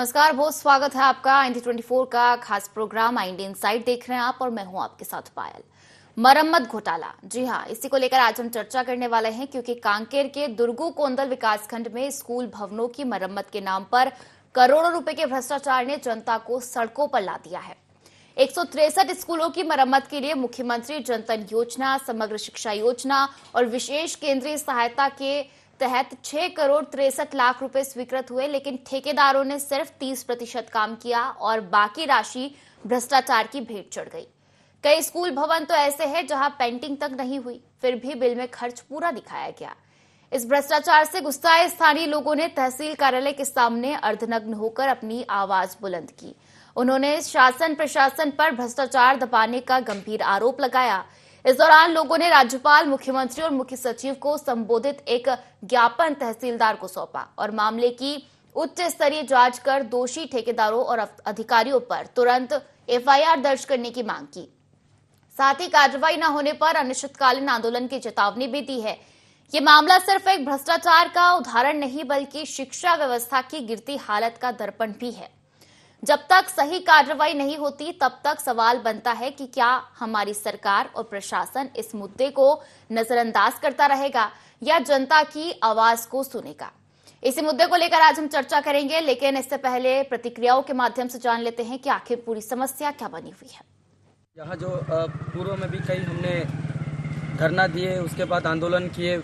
नमस्कार, बहुत स्वागत है आपका इंडी 24 का खास प्रोग्राम इंडी इनसाइड देख रहे हैं आप और मैं हूं आपके साथ पायल। मरम्मत घोटाला, जी हां, इसी को लेकर आज हम चर्चा करने वाले हैं क्योंकि कांकेर के दुर्गू कोंदल विकासखंड में स्कूल भवनों की मरम्मत के नाम पर करोड़ों रुपए के भ्रष्टाचार ने जनता को सड़कों पर ला दिया है। 163 स्कूलों की मरम्मत के लिए मुख्यमंत्री जनधन योजना, समग्र शिक्षा योजना और विशेष केंद्रीय सहायता के तहत 6 करोड़ 63 लाख रुपए स्वीकृत हुए, लेकिन ठेकेदारों ने सिर्फ 30% काम किया और बाकी राशि भ्रष्टाचार की भेंट चढ़ गई। कई स्कूल भवन तो ऐसे हैं जहां पेंटिंग तक नहीं हुई, फिर भी बिल में खर्च पूरा दिखाया गया। इस भ्रष्टाचार से गुस्साए स्थानीय लोगों ने तहसील कार्यालय के सामने अर्धनग्न होकर अपनी आवाज बुलंद की। उन्होंने शासन प्रशासन पर भ्रष्टाचार दबाने का गंभीर आरोप लगाया। इस दौरान लोगों ने राज्यपाल, मुख्यमंत्री और मुख्य सचिव को संबोधित एक ज्ञापन तहसीलदार को सौंपा और मामले की उच्च स्तरीय जांच कर दोषी ठेकेदारों और अधिकारियों पर तुरंत एफआईआर दर्ज करने की मांग की। साथ ही कार्रवाई न होने पर अनिश्चितकालीन आंदोलन की चेतावनी भी दी है। ये मामला सिर्फ एक भ्रष्टाचार का उदाहरण नहीं बल्कि शिक्षा व्यवस्था की गिरती हालत का दर्पण भी है। जब तक सही कार्रवाई नहीं होती तब तक सवाल बनता है कि क्या हमारी सरकार और प्रशासन इस मुद्दे को नजरअंदाज करता रहेगा या जनता की आवाज को सुनेगा। इसी मुद्दे को लेकर आज हम चर्चा करेंगे, लेकिन इससे पहले प्रतिक्रियाओं के माध्यम से जान लेते हैं कि आखिर पूरी समस्या क्या बनी हुई है। यहाँ जो पूर्व में भी कई हमने धरना दिए, उसके बाद आंदोलन किए,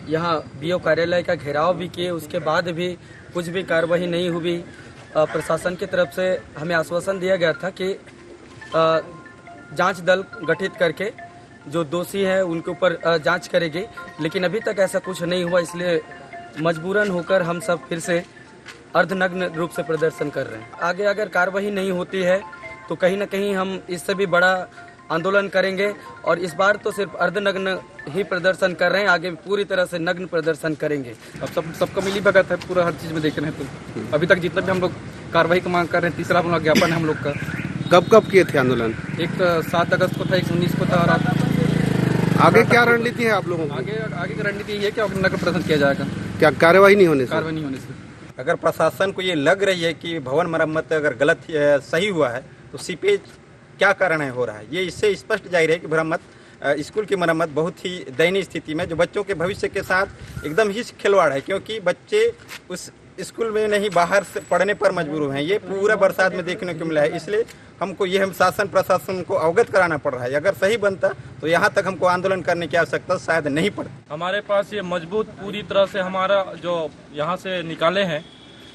यहाँ बीओ कार्यालय का घेराव भी किए, उसके बाद भी कुछ भी कार्रवाई नहीं हुई। प्रशासन की तरफ से हमें आश्वासन दिया गया था कि जांच दल गठित करके जो दोषी हैं उनके ऊपर जांच करेगी, लेकिन अभी तक ऐसा कुछ नहीं हुआ। इसलिए मजबूरन होकर हम सब फिर से अर्धनग्न रूप से प्रदर्शन कर रहे हैं। आगे अगर कार्रवाई नहीं होती है तो कहीं ना कहीं हम इससे भी बड़ा आंदोलन करेंगे और इस बार तो सिर्फ अर्धनग्न ही प्रदर्शन कर रहे हैं, आगे पूरी तरह से नग्न प्रदर्शन करेंगे। अब सबका मिली भगत है, पूरा हर चीज में देख रहे हैं। तो अभी तक जितना भी हम लोग कार्रवाई की मांग कर रहे हैं, तीसरा अपना ज्ञापन है हम लोग का। कब किए थे आंदोलन? एक तो 7 अगस्त को था, एक 19 को था। और आगे क्या रणनीति है आप लोगों की? आगे की रणनीति ये है कि नगर प्रदर्शन किया जाएगा। क्या कार्रवाई नहीं होने से? कार्रवाई नहीं होने से अगर प्रशासन को ये लग रही है कि भवन मरम्मत अगर गलत सही हुआ है तो सीपेज क्या कारण है हो रहा है, ये इससे स्पष्ट जाहिर है कि मरम्मत स्कूल की मरम्मत बहुत ही दयनीय स्थिति में, जो बच्चों के भविष्य के साथ एकदम ही खिलवाड़ है, क्योंकि बच्चे उस स्कूल में नहीं बाहर से पढ़ने पर मजबूर हुए हैं। ये पूरा बरसात में देखने को मिला है। इसलिए हमको ये हम शासन प्रशासन को अवगत कराना पड़ रहा है। अगर सही बनता तो यहाँ तक हमको आंदोलन करने की आवश्यकता शायद नहीं पड़ती। हमारे पास ये मजबूत पूरी तरह से हमारा जो यहाँ से निकाले हैं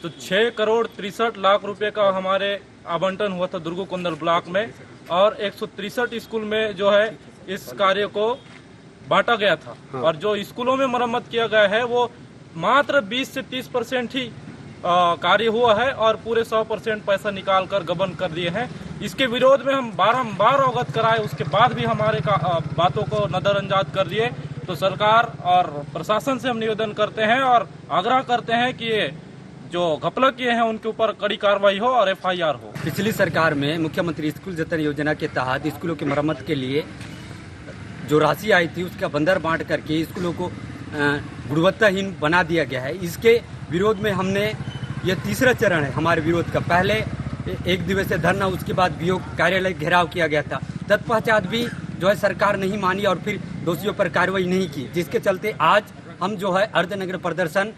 तो 6 करोड़ 63 लाख रुपए का हमारे आवंटन हुआ था दुर्गू कोंदल ब्लॉक में, और 163 स्कूल में जो है इस कार्य को बांटा गया था। हाँ। और जो स्कूलों में मरम्मत किया गया है वो मात्र 20 से 30% ही कार्य हुआ है और पूरे 100% पैसा निकाल कर गबन कर दिए हैं। इसके विरोध में हम बारंबार अवगत कराए, उसके बाद भी हमारे बातों को नजरअंदाज कर दिए। तो सरकार और प्रशासन से हम निवेदन करते हैं और आग्रह करते हैं कि ये जो घपला किए हैं उनके ऊपर कड़ी कार्रवाई हो और एफआईआर हो। पिछली सरकार में मुख्यमंत्री स्कूल जनधन योजना के तहत स्कूलों की मरम्मत के लिए जो राशि आई थी उसका बंदर बांट करके स्कूलों को गुणवत्ताहीन बना दिया गया है। इसके विरोध में हमने ये तीसरा चरण है हमारे विरोध का। पहले 1 दिवसीय धरना, उसके बाद बीओ कार्यालय घेराव किया गया था। तत्पश्चात भी जो है सरकार नहीं मानी और फिर दोषियों पर कार्रवाई नहीं की, जिसके चलते आज हम जो है अर्धनग्न प्रदर्शन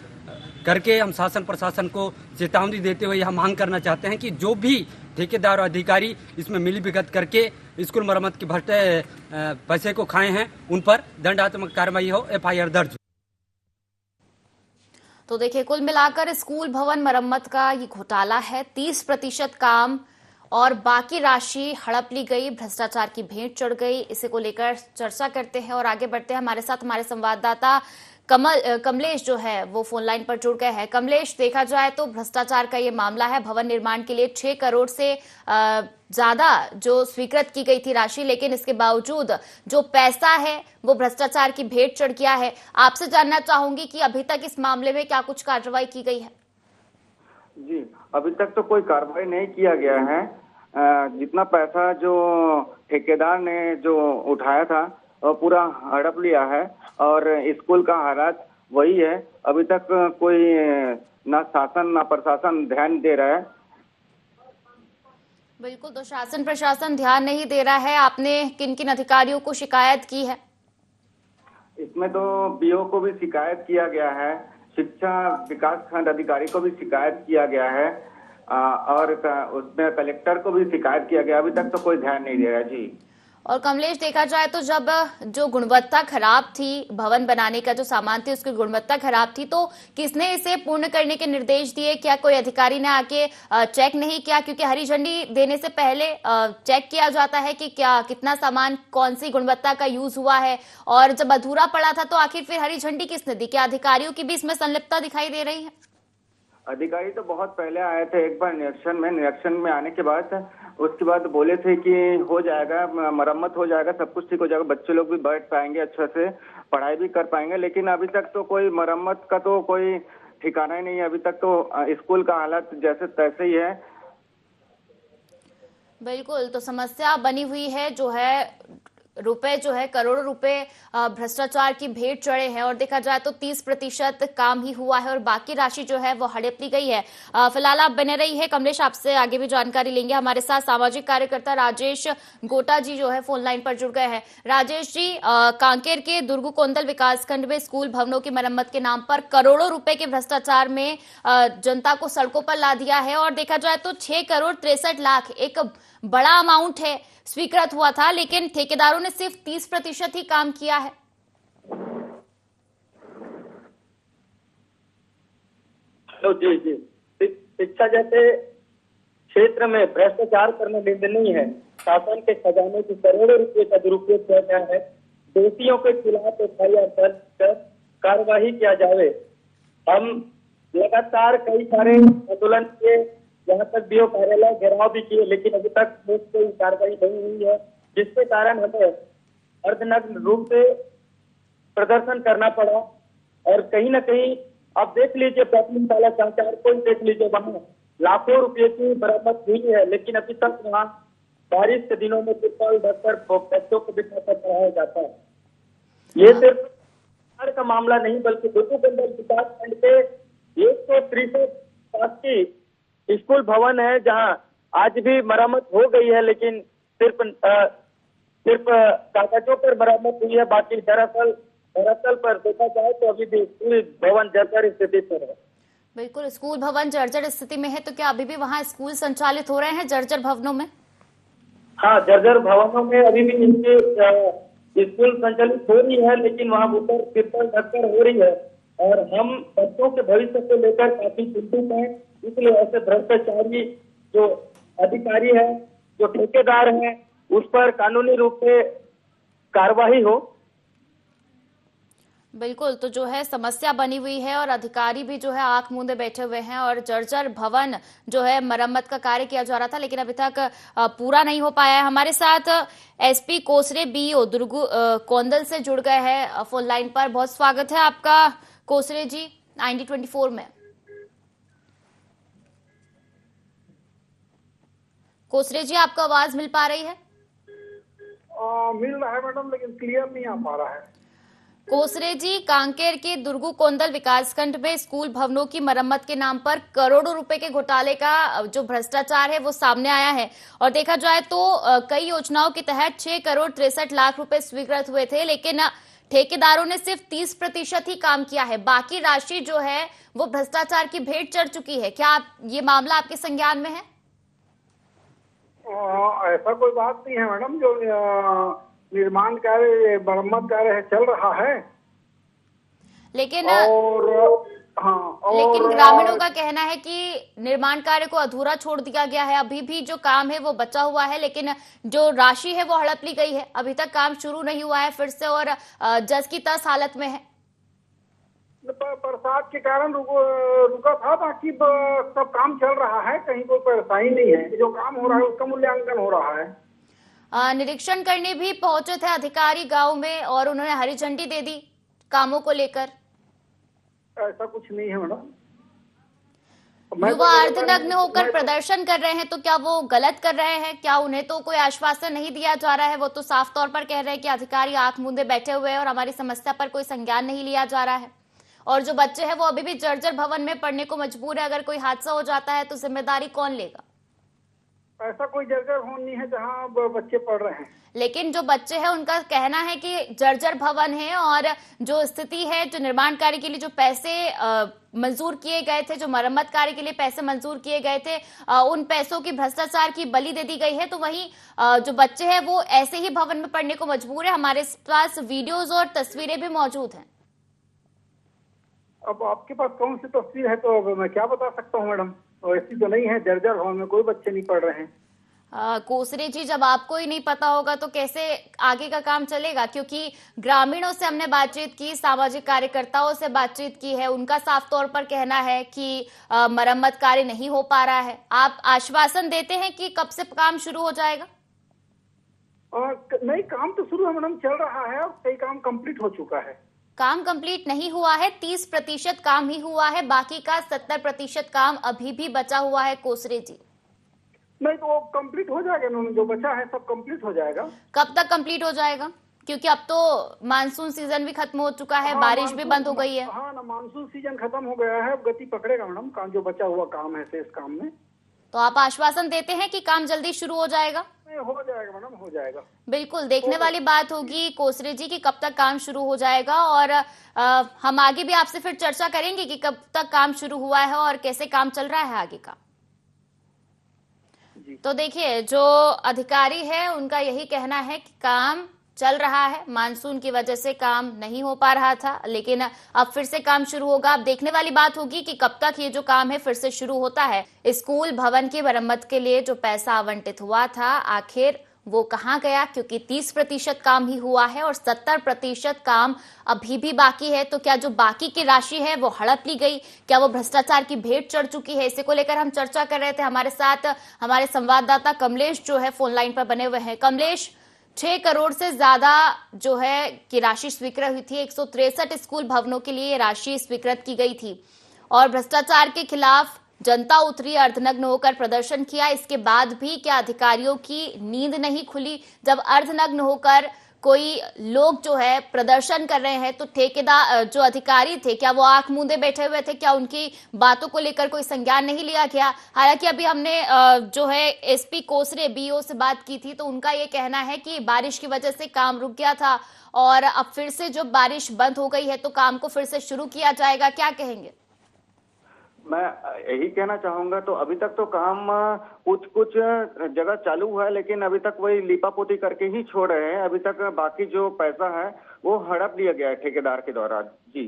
करके हम शासन प्रशासन को चेतावनी देते हुए यह मांग करना चाहते हैं कि जो भी ठेकेदार और अधिकारी इसमें मिली भगत करके स्कूल मरम्मत के भरते पैसे को खाए हैं उन पर दंडात्मक कार्रवाई हो, एफआईआर दर्ज। तो देखिए, कुल मिलाकर स्कूल भवन मरम्मत का ये घोटाला है। 30% काम और बाकी राशि हड़प ली गई, भ्रष्टाचार की भेंट चढ़ गई। इसे को लेकर चर्चा करते हैं और आगे बढ़ते हैं। हमारे साथ हमारे संवाददाता कमलेश जो है वो फोन लाइन पर जुड़ गए हैं। कमलेश, देखा जाए तो भ्रष्टाचार का ये मामला है। भवन निर्माण के लिए 6 करोड़ से ज्यादा जो स्वीकृत की गई थी राशि, लेकिन इसके बावजूद जो पैसा है वो भ्रष्टाचार की भेंट चढ़ गया है। आपसे जानना चाहूंगी कि अभी तक इस मामले में क्या कुछ कार्रवाई की गई है? जी, अभी तक तो कोई कार्रवाई नहीं किया गया है। जितना पैसा जो ठेकेदार ने जो उठाया था पूरा हड़प लिया है और स्कूल का हालात वही है। अभी तक कोई ना शासन ना प्रशासन ध्यान दे रहा है। बिल्कुल, तो शासन प्रशासन ध्यान नहीं दे रहा है। आपने किन किन अधिकारियों को शिकायत की है? इसमें तो बीओ को भी शिकायत किया गया है, शिक्षा विकास खंड अधिकारी को भी शिकायत किया गया है, और उसमें कलेक्टर को भी शिकायत किया गया। अभी तक तो कोई ध्यान नहीं दे रहा जी। और कमलेश, देखा जाए तो जब जो गुणवत्ता खराब थी, भवन बनाने का जो सामान थी उसकी गुणवत्ता खराब थी, तो किसने इसे पूर्ण करने के निर्देश दिए? क्या कोई अधिकारी ने आके चेक नहीं किया? क्योंकि हरी झंडी देने से पहले चेक किया जाता है कि क्या कितना सामान कौन सी गुणवत्ता का यूज हुआ है, और जब अधूरा पड़ा था तो आखिर फिर हरी झंडी किसने दी? क्या अधिकारियों की भी इसमें संलिप्तता दिखाई दे रही है? अधिकारी तो बहुत पहले आए थे एक बार निरीक्षण में आने के बाद, उसके बाद बोले थे कि हो जाएगा, मरम्मत हो जाएगा, सब कुछ ठीक हो जाएगा, बच्चे लोग भी बैठ पाएंगे, अच्छे से पढ़ाई भी कर पाएंगे। लेकिन अभी तक तो कोई मरम्मत का तो कोई ठिकाना ही नहीं है। अभी तक तो स्कूल का हालत जैसे तैसे ही है। बिल्कुल, तो समस्या बनी हुई है जो है रुपए जो है करोड़ों रुपए भ्रष्टाचार की भेंट चढ़े हैं, और देखा जाए तो 30% काम ही हुआ है और बाकी राशि जो है वो हड़प ली गई है। फिलहाल आप बने रही है कमलेश, आपसे आगे भी जानकारी लेंगे। हमारे साथ सामाजिक कार्यकर्ता राजेश गोटा जी जो है फोन लाइन पर जुड़ गए हैं। राजेश जी, कांकेर के दुर्गु कोंदल विकासखंड में स्कूल भवनों की मरम्मत के नाम पर करोड़ों रुपए के भ्रष्टाचार में जनता को सड़कों पर ला दिया है, और देखा जाए तो 6 करोड़ 63 लाख एक बड़ा अमाउंट है स्वीकृत हुआ था, लेकिन ठेकेदारों ने सिर्फ 30% ही काम किया है। हेलो जी जी, शिक्षा जैसे क्षेत्र में भ्रष्टाचार करना निंदनीय है। शासन के खजाने की करोड़ों रुपए का दुरुपयोग किया गया है। दोषियों के खिलाफ एफआईआर दर्ज कर कार्यवाही किया जाए। हम लगातार कई सारे आंदोलन किए, यहाँ तक बीओ कार्यालय घेराव भी किए, लेकिन अभी तक कोई कार्रवाई नहीं हुई है, जिसके कारण हमें अर्धनग्न रूप से प्रदर्शन करना पड़ा। और कहीं न कहीं आप देख लीजिए, प्राथमिक शाला संचार को देख लीजिए, वहाँ लाखों रुपए की बरामद हुई है, लेकिन अभी तक वहाँ बारिश के दिनों में तिरपाल ढककर बच्चों को बिठाकर पढ़ाया जाता है। ये सिर्फ का मामला नहीं, बल्कि दुर्गु कोंदल विकासखंड के 163 स्कूल भवन है जहां आज भी मरम्मत हो गई है, लेकिन सिर्फ कागजों पर मरम्मत हुई है। बाकी दरअसल पर देखा जाए तो अभी भी स्कूल भवन जर्जर स्थिति पर है। बिल्कुल, स्कूल भवन जर्जर स्थिति में है, तो क्या अभी भी वहां स्कूल संचालित हो रहे हैं जर्जर भवनों में? हाँ, जर्जर भवनों में अभी भी इनके स्कूल संचालित हो रही है, लेकिन वहाँ ऊपर तिरपाल ढककर हो रही है, और हम बच्चों के भविष्य को लेकर काफी चिंतित हैं। इसलिए ऐसे भ्रष्टाचारी जो अधिकारी है, जो ठेकेदार हैं, उस पर कानूनी रूप से कार्रवाई हो। बिल्कुल, तो जो है समस्या बनी हुई है और अधिकारी भी जो है आंख मूंदे बैठे हुए हैं, और जर्जर भवन जो है मरम्मत का कार्य किया जा रहा था, लेकिन अभी तक पूरा नहीं हो पाया है। हमारे साथ एसपी कोसरे बीओ दुर्गु कोंदल से जुड़ गए हैं फोन लाइन पर। बहुत स्वागत है आपका कोसरे जी IND24 में। कोसरे जी, आपको आवाज मिल पा रही है? मिल रहा है मैडम, लेकिन क्लियर नहीं आ पा रहा है। कोसरे जी, कांकेर के दुर्गु कोंदल विकासखंड में स्कूल भवनों की मरम्मत के नाम पर करोड़ों रुपए के घोटाले का जो भ्रष्टाचार है वो सामने आया है, और देखा जाए तो कई योजनाओं के तहत 6 करोड़ 63 लाख रुपए स्वीकृत हुए थे, लेकिन ठेकेदारों ने सिर्फ 30% ही काम किया है। बाकी राशि जो है वो भ्रष्टाचार की भेंट चढ़ चुकी है। क्या ये मामला आपके संज्ञान में है? ऐसा कोई बात नहीं है मैडम, जो निर्माण कार्य मरम्मत कार्य चल रहा है, लेकिन ग्रामीणों का कहना है कि निर्माण कार्य को अधूरा छोड़ दिया गया है। अभी भी जो काम है वो बचा हुआ है, लेकिन जो राशि है वो हड़प ली गई है। अभी तक काम शुरू नहीं हुआ है फिर से, और जस की तस हालत में है। बरसात के कारण रुका था, बाकी सब काम चल रहा है, कहीं कोई परेशानी नहीं है। जो काम हो रहा है उसका मूल्यांकन हो रहा है। निरीक्षण करने भी पहुंचे थे अधिकारी गांव में, और उन्होंने हरी झंडी दे दी कामों को लेकर। ऐसा कुछ नहीं है मैडम। युवा अर्धनग्न होकर प्रदर्शन कर रहे हैं, तो क्या वो गलत कर रहे हैं? क्या उन्हें तो कोई आश्वासन नहीं दिया जा रहा है? वो तो साफ तौर पर कह रहे हैं कि अधिकारी आंख मूंदे बैठे हुए हैं और हमारी समस्या पर कोई संज्ञान नहीं लिया जा रहा है, और जो बच्चे हैं वो अभी भी जर्जर भवन में पढ़ने को मजबूर है। अगर कोई हादसा हो जाता है तो जिम्मेदारी कौन लेगा? ऐसा कोई जर्जर भवन नहीं है जहाँ बच्चे पढ़ रहे हैं। लेकिन जो बच्चे हैं उनका कहना है कि जर्जर भवन है और जो स्थिति है, जो निर्माण कार्य के लिए जो पैसे मंजूर किए गए थे, जो मरम्मत कार्य के लिए पैसे मंजूर किए गए थे, उन पैसों की भ्रष्टाचार की बलि दे दी गई है। तो वहीं जो बच्चे हैं वो ऐसे ही भवन में पढ़ने को मजबूर है। हमारे पास वीडियोज और तस्वीरें भी मौजूद हैं। अब आपके पास कौन सी तस्वीर है तो अब मैं क्या बता सकता हूँ मैडम, ऐसी तो नहीं है, जर्जर भवन में कोई बच्चे नहीं पढ़ रहे हैं। कोसरे जी, जब आपको ही नहीं पता होगा तो कैसे आगे का काम चलेगा? क्योंकि ग्रामीणों से हमने बातचीत की, सामाजिक कार्यकर्ताओं से बातचीत की है, उनका साफ तौर पर कहना है कि मरम्मत कार्य नहीं हो पा रहा है। आप आश्वासन देते हैं कि कब से काम शुरू हो जाएगा? नहीं, काम तो शुरू है मैडम, चल रहा है और कई काम कंप्लीट हो चुका है। काम कंप्लीट नहीं हुआ है, 30% काम ही हुआ है, बाकी का 70% काम अभी भी बचा हुआ है कोसरे जी। नहीं तो वो कंप्लीट हो जाएगा, जो बचा है सब कंप्लीट हो जाएगा। कब तक कंप्लीट हो जाएगा? क्योंकि अब तो मानसून सीजन भी खत्म हो चुका है, बारिश भी बंद हो गई है। हाँ ना, मानसून सीजन खत्म हो गया है, अब गति पकड़ेगा मैडम काम, जो बचा हुआ काम है शेष काम में। तो आप आश्वासन देते हैं कि काम जल्दी शुरू हो जाएगा? हो जाएगा मैडम, हो जाएगा। बिल्कुल, देखने वाली बात होगी कोसरे जी कि कब तक काम शुरू हो जाएगा। और हम आगे भी आपसे फिर चर्चा करेंगे कि कब तक काम शुरू हुआ है और कैसे काम चल रहा है आगे का। तो देखिए, जो अधिकारी है उनका यही कहना है कि काम चल रहा है, मानसून की वजह से काम नहीं हो पा रहा था, लेकिन अब फिर से काम शुरू होगा। अब देखने वाली बात होगी कि कब तक ये जो काम है फिर से शुरू होता है। स्कूल भवन की मरम्मत के लिए जो पैसा आवंटित हुआ था, आखिर वो कहाँ गया? क्योंकि 30% काम ही हुआ है और 70% काम अभी भी बाकी है। तो क्या जो बाकी की राशि है वो हड़प ली गई? क्या वो भ्रष्टाचार की भेंट चढ़ चुकी है? इसी को लेकर हम चर्चा कर रहे थे। हमारे साथ हमारे संवाददाता कमलेश जो है फोन लाइन पर बने हुए हैं। कमलेश, 6 करोड़ से ज्यादा जो है की राशि स्वीकृत हुई थी, 163 स्कूल भवनों के लिए राशि स्वीकृत की गई थी और भ्रष्टाचार के खिलाफ जनता उतरी, अर्धनग्न होकर प्रदर्शन किया। इसके बाद भी क्या अधिकारियों की नींद नहीं खुली? जब अर्धनग्न होकर कोई लोग जो है प्रदर्शन कर रहे हैं तो ठेकेदार जो अधिकारी थे, क्या वो आंख मूंदे बैठे हुए थे? क्या उनकी बातों को लेकर कोई संज्ञान नहीं लिया गया? हालांकि अभी हमने जो है एसपी कोसरे बीओ से बात की थी तो उनका ये कहना है कि बारिश की वजह से काम रुक गया था और अब फिर से जो बारिश बंद हो गई है तो काम को फिर से शुरू किया जाएगा। क्या कहेंगे? मैं यही कहना चाहूंगा, तो अभी तक तो काम कुछ जगह चालू है, लेकिन अभी तक वही लिपापोती करके ही छोड़ रहे हैं। अभी तक बाकी जो पैसा है वो हड़प लिया गया है ठेकेदार के द्वारा। जी,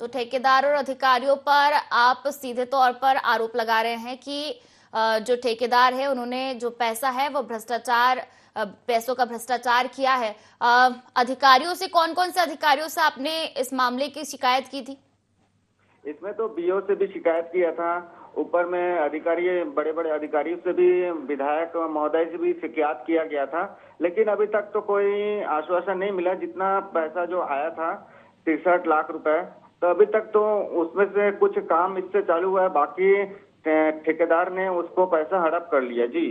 तो ठेकेदार और अधिकारियों पर आप सीधे तौर पर आरोप लगा रहे हैं कि जो ठेकेदार है उन्होंने जो पैसा है वो पैसों का भ्रष्टाचार किया है। अधिकारियों से, कौन कौन से अधिकारियों से आपने इस मामले की शिकायत की थी? इसमें तो बीओ से भी शिकायत किया था, ऊपर में अधिकारी, बड़े बड़े अधिकारियों से भी, विधायक महोदय से भी शिकायत किया गया था, लेकिन अभी तक तो कोई आश्वासन नहीं मिला। जितना पैसा जो आया था 63 लाख रुपए, तो अभी तक तो उसमें से कुछ काम इससे चालू हुआ है, बाकी ठेकेदार ने उसको पैसा हड़प कर लिया। जी,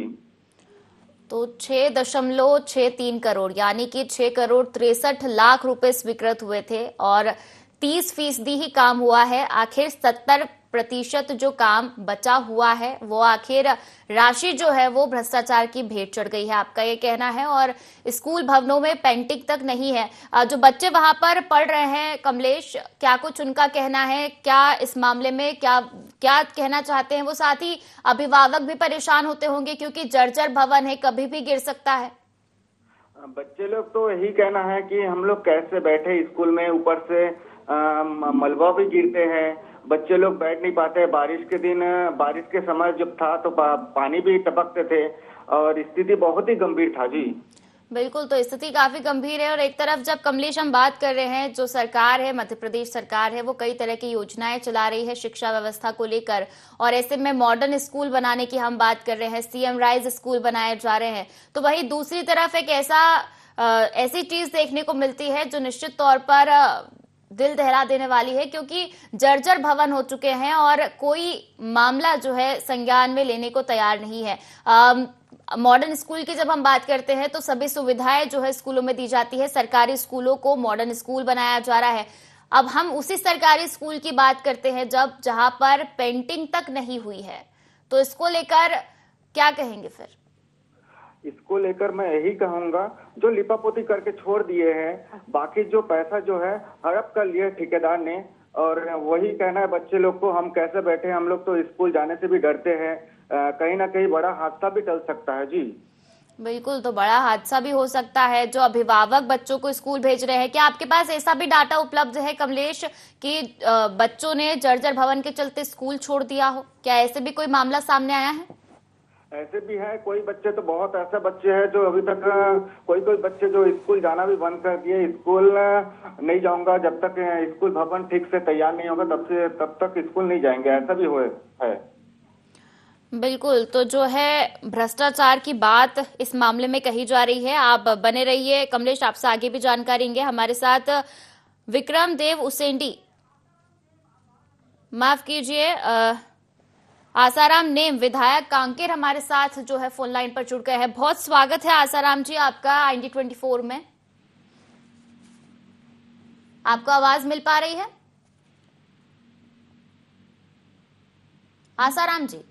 तो 6.63 करोड़ यानी कि 6 करोड़ 63 लाख रुपए स्वीकृत हुए थे और 30% ही काम हुआ है। आखिर 70% जो काम बचा हुआ है वो आखिर राशि जो है वो भ्रष्टाचार की भेंट चढ़ गई है, आपका ये कहना है। और स्कूल भवनों में पेंटिंग तक नहीं है। जो बच्चे वहां पर पढ़ रहे हैं, कमलेश, क्या कुछ उनका कहना है? क्या इस मामले में क्या कहना चाहते हैं वो? साथ ही अभिभावक भी परेशान होते होंगे क्योंकि जर्जर भवन है, कभी भी गिर सकता है। बच्चे लोग तो यही कहना है कि हम लोग कैसे बैठे स्कूल में, ऊपर से मलबा भी गिरते हैं, बच्चे लोग बैठ नहीं पाते। बारिश के दिन, बारिश के समय जब था तो पानी भी टपकते थे और स्थिति बहुत ही गंभीर था। जी बिल्कुल, तो स्थिति काफी गंभीर है। और एक तरफ जब कमलेश हम बात कर रहे हैं, जो सरकार है, मध्य प्रदेश सरकार है, वो कई तरह की योजनाएं चला रही है शिक्षा व्यवस्था को लेकर, और ऐसे में मॉडर्न स्कूल बनाने की हम बात कर रहे हैं, सीएम राइज स्कूल बनाए जा रहे हैं। तो वहीं दूसरी तरफ एक ऐसी चीज देखने को मिलती है जो निश्चित तौर पर दिल दहला देने वाली है, क्योंकि जर्जर भवन हो चुके हैं और कोई मामला जो है संज्ञान में लेने को तैयार नहीं है। मॉडर्न स्कूल की जब हम बात करते हैं तो सभी सुविधाएं जो है स्कूलों में दी जाती है, सरकारी स्कूलों को मॉडर्न स्कूल बनाया जा रहा है। अब हम उसी सरकारी स्कूल की बात करते हैं जहां पर पेंटिंग तक नहीं हुई है, तो इसको लेकर क्या कहेंगे फिर? इसको लेकर मैं यही कहूंगा, जो लिपापोती करके छोड़ दिए हैं, बाकी जो पैसा जो है हड़प कर लिए ठेकेदार ने, और वही कहना है बच्चे लोग को, हम कैसे बैठे, हम लोग तो स्कूल जाने से भी डरते हैं, कहीं ना कहीं बड़ा हादसा भी टल सकता है। जी बिल्कुल, तो बड़ा हादसा भी हो सकता है। जो अभिभावक बच्चों को स्कूल भेज रहे हैं, क्या आपके पास ऐसा भी डाटा उपलब्ध है कमलेश कि बच्चों ने जर्जर भवन के चलते स्कूल छोड़ दिया हो? क्या ऐसे भी कोई मामला सामने आया है? ऐसे भी है, कोई बच्चे तो बहुत ऐसे बच्चे हैं जो अभी तक, कोई बच्चे जो स्कूल जाना भी बंद कर दिए, स्कूल नहीं जाऊंगा जब तक स्कूल भवन ठीक से तैयार नहीं होगा तब तक स्कूल नहीं जाएंगे, ऐसा भी है। बिल्कुल, तो जो है भ्रष्टाचार की बात इस मामले में कही जा रही है। आप बने रहिए कमलेश, आपसे आगे भी जानकारी लेंगे। हमारे साथ विक्रम देव उसेंडी, माफ कीजिए, आसाराम नेम विधायक कांकेर हमारे साथ जो है फोन लाइन पर जुड़ गए हैं। बहुत स्वागत है आसाराम जी आपका IND24 में। आपको आवाज मिल पा रही है आसाराम जी?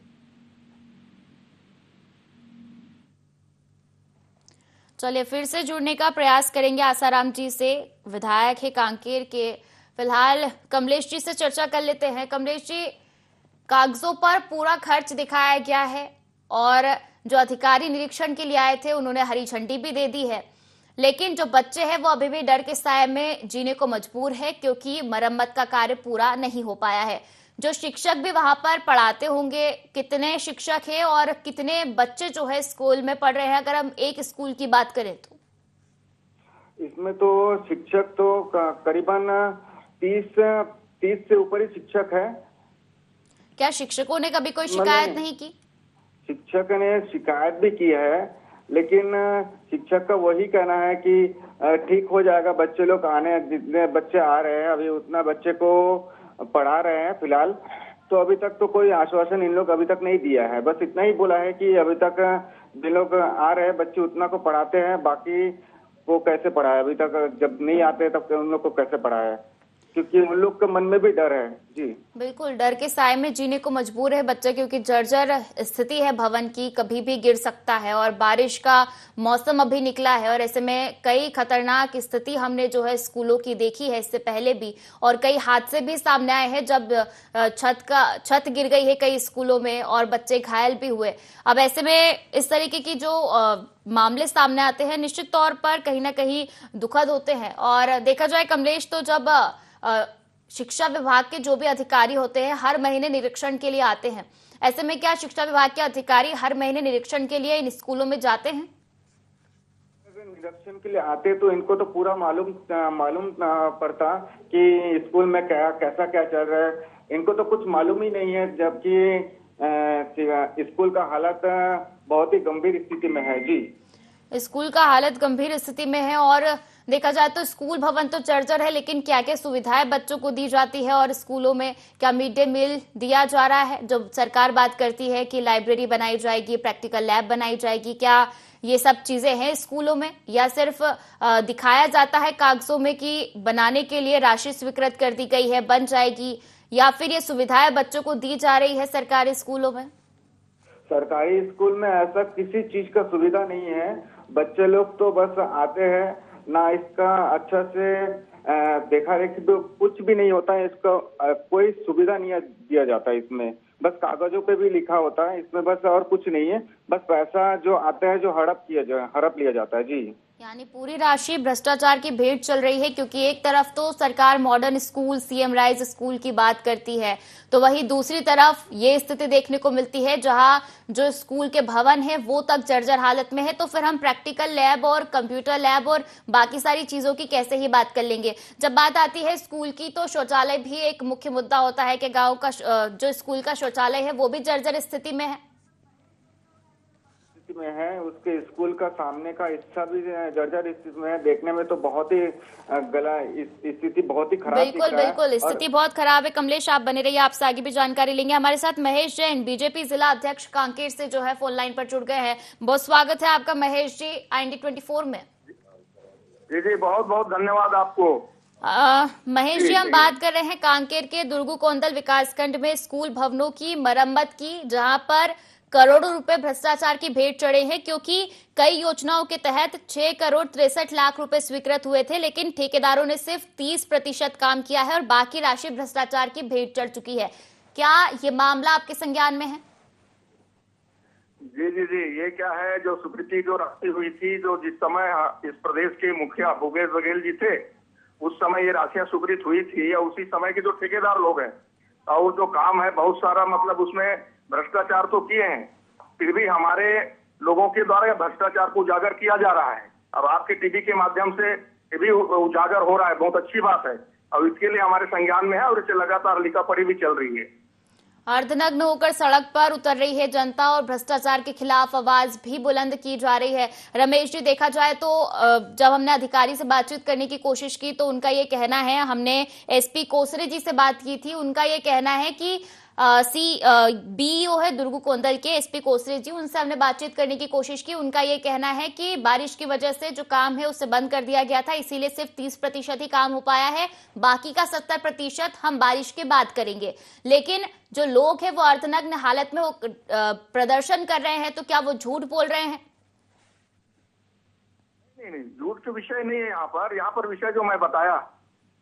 चलिए फिर से जुड़ने का प्रयास करेंगे आसाराम जी से, विधायक है कांकेर के। फिलहाल कमलेश जी से चर्चा कर लेते हैं। कमलेश जी, कागजों पर पूरा खर्च दिखाया गया है और जो अधिकारी निरीक्षण के लिए आए थे उन्होंने हरी झंडी भी दे दी है, लेकिन जो बच्चे हैं वो अभी भी डर के साए में जीने को मजबूर है क्योंकि मरम्मत का कार्य पूरा नहीं हो पाया है। जो शिक्षक भी वहां पर पढ़ाते होंगे, कितने शिक्षक हैं और कितने बच्चे जो है स्कूल में पढ़ रहे हैं, अगर हम एक स्कूल की बात करें तो? इसमें तो शिक्षक तो करीबन 30 से ऊपर ही शिक्षक है। क्या शिक्षकों ने कभी कोई शिकायत नहीं की? शिक्षक ने शिकायत भी की है, लेकिन शिक्षक का वही कहना है कि ठीक हो जाएगा, बच्चे लोग आने, जितने बच्चे आ रहे हैं अभी उतना बच्चे को पढ़ा रहे हैं फिलहाल। तो अभी तक तो कोई आश्वासन इन लोग अभी तक नहीं दिया है, बस इतना ही बोला है कि अभी तक जिन लोग आ रहे हैं बच्चे उतना को पढ़ाते हैं, बाकी वो कैसे पढ़ाए, अभी तक जब नहीं आते तब उन लोग को कैसे पढ़ाए, क्योंकि उन लोग के मन में भी डर है। जी बिल्कुल, डर के साए में जीने को मजबूर है बच्चा, क्योंकि जर्जर स्थिति है भवन की, कभी भी गिर सकता है और बारिश का मौसम अभी निकला है और ऐसे में कई खतरनाक स्थिति हमने जो है स्कूलों की देखी है इससे पहले भी, और कई हादसे भी सामने आए हैं जब छत गिर गई है कई स्कूलों में और बच्चे घायल भी हुए। अब ऐसे में इस तरीके की जो मामले सामने आते हैं निश्चित तौर पर कहीं ना कहीं दुखद होते हैं। और देखा जाए कमलेश, तो जब शिक्षा विभाग के जो भी अधिकारी होते हैं हर महीने निरीक्षण के लिए आते हैं, ऐसे में क्या शिक्षा विभाग के अधिकारी हर महीने निरीक्षण के लिए इन स्कूलों में जाते हैं? निरीक्षण के लिए आते तो इनको तो पूरा मालूम पड़ता कि स्कूल में कैसा क्या चल रहा है, इनको तो कुछ मालूम ही नहीं है, जबकि स्कूल का हालत बहुत ही गंभीर स्थिति में है। जी स्कूल का हालत गंभीर स्थिति में है और देखा जाए तो स्कूल भवन तो जर्जर है, लेकिन क्या क्या सुविधाएं बच्चों को दी जाती है और स्कूलों में क्या मिड डे मील दिया जा रहा है? जो सरकार बात करती है कि लाइब्रेरी बनाई जाएगी, प्रैक्टिकल लैब बनाई जाएगी, क्या ये सब चीजें हैं स्कूलों में, या सिर्फ दिखाया जाता है कागजों में कि बनाने के लिए राशि स्वीकृत कर दी गई है, बन जाएगी, या फिर ये सुविधाएं बच्चों को दी जा रही है सरकारी स्कूलों में? सरकारी स्कूल में ऐसा किसी चीज का सुविधा नहीं है, बच्चे लोग तो बस आते हैं ना, इसका अच्छा से देखा रेखी तो कुछ भी नहीं होता है, इसका कोई सुविधा नहीं दिया जाता है, इसमें बस कागजों पे भी लिखा होता है, इसमें बस और कुछ नहीं है, बस पैसा जो आता है जो हड़प लिया जाता है। जी यानी पूरी राशि भ्रष्टाचार की भेंट चल रही है, क्योंकि एक तरफ तो सरकार modern school, CM rise school की बात करती है, तो वही दूसरी तरफ ये स्थिति देखने को मिलती है जहां जो स्कूल के भवन है वो तक जर्जर हालत में है, तो फिर हम प्रैक्टिकल लैब और कंप्यूटर लैब और बाकी सारी चीजों की कैसे ही बात कर लेंगे। जब बात आती है स्कूल की तो शौचालय भी एक मुख्य मुद्दा होता है कि गाँव का जो स्कूल का शौचालय है वो भी जर्जर स्थिति में है। में है, उसके स्कूल का सामने का हिस्सा भी जर्जर स्थिति में है, देखने में तो बहुत ही स्थिति बहुत ही खराब। बिल्कुल स्थिति बहुत खराब है। कमलेश आप बने रहिए, आपसे आगे भी जानकारी लेंगे। हमारे साथ महेश जैन, बीजेपी जिला अध्यक्ष कांकेर से जो है फोन लाइन पर जुड़ गए हैं। बहुत स्वागत है आपका महेश जी IND24 में। जी बहुत बहुत धन्यवाद आपको। महेश जी, हम बात कर रहे हैं कांकेर के दुर्गु कोंदल विकासखंड में स्कूल भवनों की मरम्मत की, जहां पर करोड़ों रुपए भ्रष्टाचार की भेंट चढ़े हैं, क्योंकि कई योजनाओं के तहत 6 करोड़ 63 लाख रुपए स्वीकृत हुए थे, लेकिन ठेकेदारों ने सिर्फ 30% काम किया है और बाकी राशि भ्रष्टाचार की भेंट चढ़ चुकी है। क्या ये मामला आपके संज्ञान में है? जी जी जी, ये क्या है, जो स्वीकृति जो राशि हुई थी, जो जिस समय इस प्रदेश के मुखिया भूपेश बघेल जी थे, उस समय ये राशियां स्वीकृत हुई थी, या उसी समय के जो ठेकेदार लोग हैं और जो काम है बहुत सारा, मतलब उसमें भ्रष्टाचार तो किए हैं, फिर भी हमारे लोगों के द्वारा भ्रष्टाचार को उजागर किया जा रहा है। अब आपके टीवी के माध्यम से ये भी उजागर हो रहा है, बहुत अच्छी बात है, और इसके लिए हमारे संज्ञान में है और इसे लगातार लिखापढ़ी भी चल रही है। अर्धनग्न होकर सड़क पर उतर रही है जनता और भ्रष्टाचार के खिलाफ आवाज भी बुलंद की जा रही है। रमेश जी, देखा जाए तो जब हमने अधिकारी से बातचीत करने की कोशिश की तो उनका ये कहना है, हमने एसपी कोसरे जी से बात की थी, उनका ये कहना है कि बीईओ है दुर्गू कोंदल के एसपी कोसरे जी, उनसे हमने बातचीत करने की कोशिश की। उनका ये कहना है कि बारिश की वजह से जो काम है उसे बंद कर दिया गया था, इसीलिए सिर्फ 30% ही काम हो पाया है, बाकी का 70% हम बारिश के बाद करेंगे। लेकिन जो लोग हैं वो अर्धनग्न हालत में वो प्रदर्शन कर रहे हैं, तो क्या वो झूठ बोल रहे हैं? नहीं, झूठ का विषय नहीं है यहाँ पर विषय जो मैं बताया,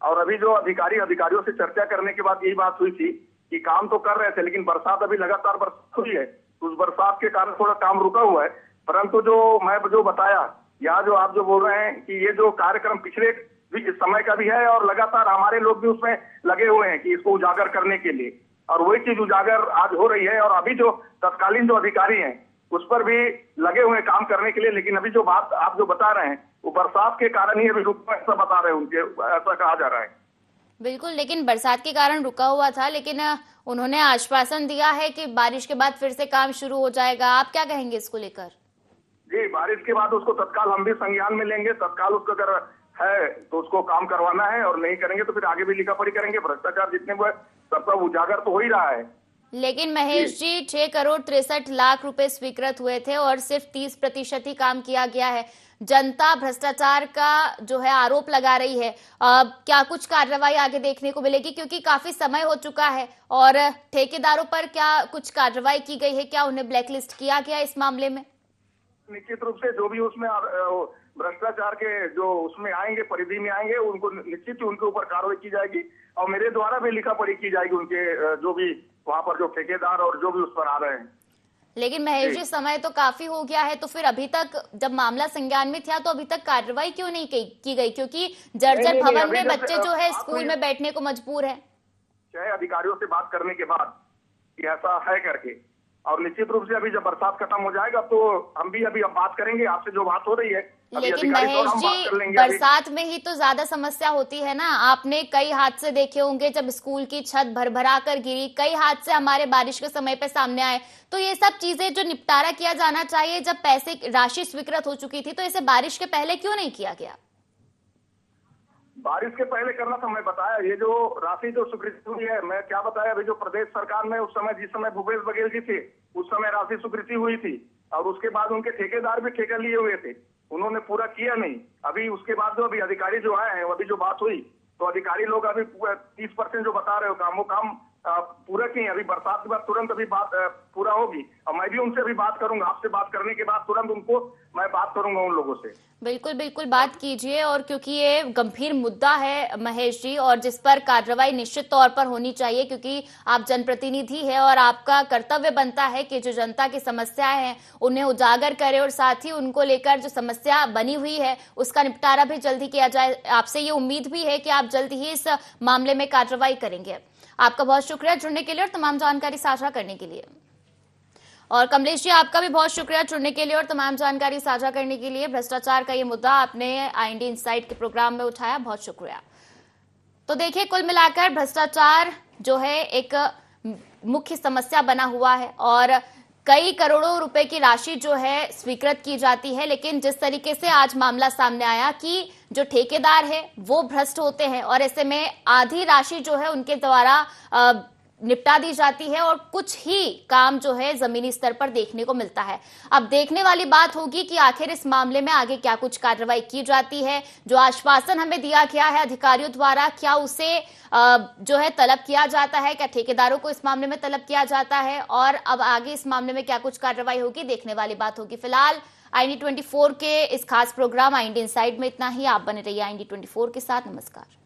और अभी जो अधिकारियों से चर्चा करने के बाद यही बात हुई थी कि काम तो कर रहे थे, लेकिन बरसात अभी लगातार बरसात हुई है, उस बरसात के कारण थोड़ा काम रुका हुआ है। परंतु जो बताया, या जो आप जो बोल रहे हैं कि ये जो कार्यक्रम पिछले समय का भी है और लगातार हमारे लोग भी उसमें लगे हुए हैं कि इसको उजागर करने के लिए, और वही चीज उजागर आज हो रही है। और अभी जो तत्कालीन जो अधिकारी हैं उस पर भी लगे हुए हैं काम करने के लिए, लेकिन अभी जो बात आप जो बता रहे हैं वो बरसात के कारण ही अभी रुका, ऐसा बता रहे हैं उनके, ऐसा कहा जा रहा है। बिल्कुल, लेकिन बरसात के कारण रुका हुआ था, लेकिन उन्होंने आश्वासन दिया है कि बारिश के बाद फिर से काम शुरू हो जाएगा। आप क्या कहेंगे इसको लेकर? जी, बारिश के बाद उसको तत्काल हम भी संज्ञान में लेंगे, तत्काल उसको अगर है तो उसको काम करवाना है, और नहीं करेंगे तो फिर आगे भी लिखापढ़ी करेंगे। भ्रष्टाचार जितने हुए सबका उजागर तो हो ही रहा है। लेकिन महेश जी, 6 करोड़ 63 लाख रुपए स्वीकृत हुए थे और सिर्फ 30% ही काम किया गया है। जनता भ्रष्टाचार का जो है आरोप लगा रही है, क्या कुछ कार्रवाई आगे देखने को मिलेगी? क्योंकि काफी समय हो चुका है, और ठेकेदारों पर क्या कुछ कार्रवाई की गई है? क्या उन्हें ब्लैकलिस्ट किया गया इस मामले में? निश्चित रूप से जो भी उसमें भ्रष्टाचार के जो उसमें आएंगे, परिधि में आएंगे, उनको निश्चित ही उनके ऊपर कार्रवाई की जाएगी, और मेरे द्वारा भी लिखापढ़ी की जाएगी उनके जो भी वहां पर जो ठेकेदार और जो भी उस पर आ रहे हैं। लेकिन महेश जी, समय तो काफी हो गया है, तो फिर अभी तक जब मामला संज्ञान में था तो अभी तक कार्रवाई क्यों नहीं की गई? क्योंकि जर्जर भवन में बच्चे जो है स्कूल में बैठने को मजबूर है। चाहे अधिकारियों से बात करने के बाद कि ऐसा है करके, और निश्चित रूप से अभी जब बरसात खत्म हो जाएगा तो हम भी अभी बात करेंगे आपसे जो बात हो रही है। लेकिन महेश जी, बरसात में ही तो ज्यादा समस्या होती है ना। आपने कई हादसे देखे होंगे, जब स्कूल की छत भरभरा कर गिरी, कई हादसे हमारे बारिश के समय पे सामने आए। तो ये सब चीजें जो निपटारा किया जाना चाहिए, जब पैसे राशि स्वीकृत हो चुकी थी, तो इसे बारिश के पहले क्यों नहीं किया गया? बारिश के पहले करना था, मैं बताया। ये जो राशि जो स्वीकृत हुई है, मैं क्या बताया, अभी जो प्रदेश सरकार में उस समय जिस समय भूपेश बघेल जी थे उस समय राशि स्वीकृति हुई थी, और उसके बाद उनके ठेकेदार भी ठेका लिए हुए थे, उन्होंने पूरा किया नहीं। अभी उसके बाद जो अभी अधिकारी जो आए हैं, अभी जो बात हुई तो अधिकारी लोग अभी 30% जो बता रहे हो काम, वो काम पूरा किए। अभी बरसात के बाद तुरंत अभी बात पूरा होगी, और मैं भी उनसे भी बात करूंगा। आपसे बात करने के बाद तुरंत उनको मैं बात करूंगा उन लोगों से। बिल्कुल बिल्कुल बात कीजिए, और क्योंकि ये गंभीर मुद्दा है महेश जी, और जिस पर कार्रवाई निश्चित तौर पर होनी चाहिए, क्योंकि आप जनप्रतिनिधि हैं और आपका कर्तव्य बनता है कि जो जनता की समस्याएं हैं उन्हें उजागर करें, और साथ ही उनको लेकर जो समस्या बनी हुई है उसका निपटारा भी जल्दी किया जाए। आपसे ये उम्मीद भी है कि आप जल्द ही इस मामले में कार्रवाई करेंगे। आपका बहुत शुक्रिया जुड़ने के लिए और तमाम जानकारी साझा करने के लिए। और कमलेश जी, आपका भी बहुत शुक्रिया जुड़ने के लिए और तमाम जानकारी साझा करने के लिए। भ्रष्टाचार का ये मुद्दा आपने IND इनसाइट के प्रोग्राम में उठाया, बहुत शुक्रिया। तो देखिए, कुल मिलाकर भ्रष्टाचार जो है एक मुख्य समस्या बना हुआ है, और कई करोड़ों रुपए की राशि जो है स्वीकृत की जाती है, लेकिन जिस तरीके से आज मामला सामने आया कि जो ठेकेदार है वो भ्रष्ट होते हैं, और ऐसे में आधी राशि जो है उनके द्वारा निपटा दी जाती है और कुछ ही काम जो है जमीनी स्तर पर देखने को मिलता है। अब देखने वाली बात होगी कि आखिर इस मामले में आगे क्या कुछ कार्रवाई की जाती है। जो आश्वासन हमें दिया गया है अधिकारियों द्वारा, क्या उसे जो है तलब किया जाता है, क्या ठेकेदारों को इस मामले में तलब किया जाता है, और अब आगे इस मामले में क्या कुछ कार्रवाई होगी, देखने वाली बात होगी। फिलहाल IND24 के इस खास प्रोग्राम IND इनसाइड में इतना ही। आप बने रहिए IND24 के साथ। नमस्कार।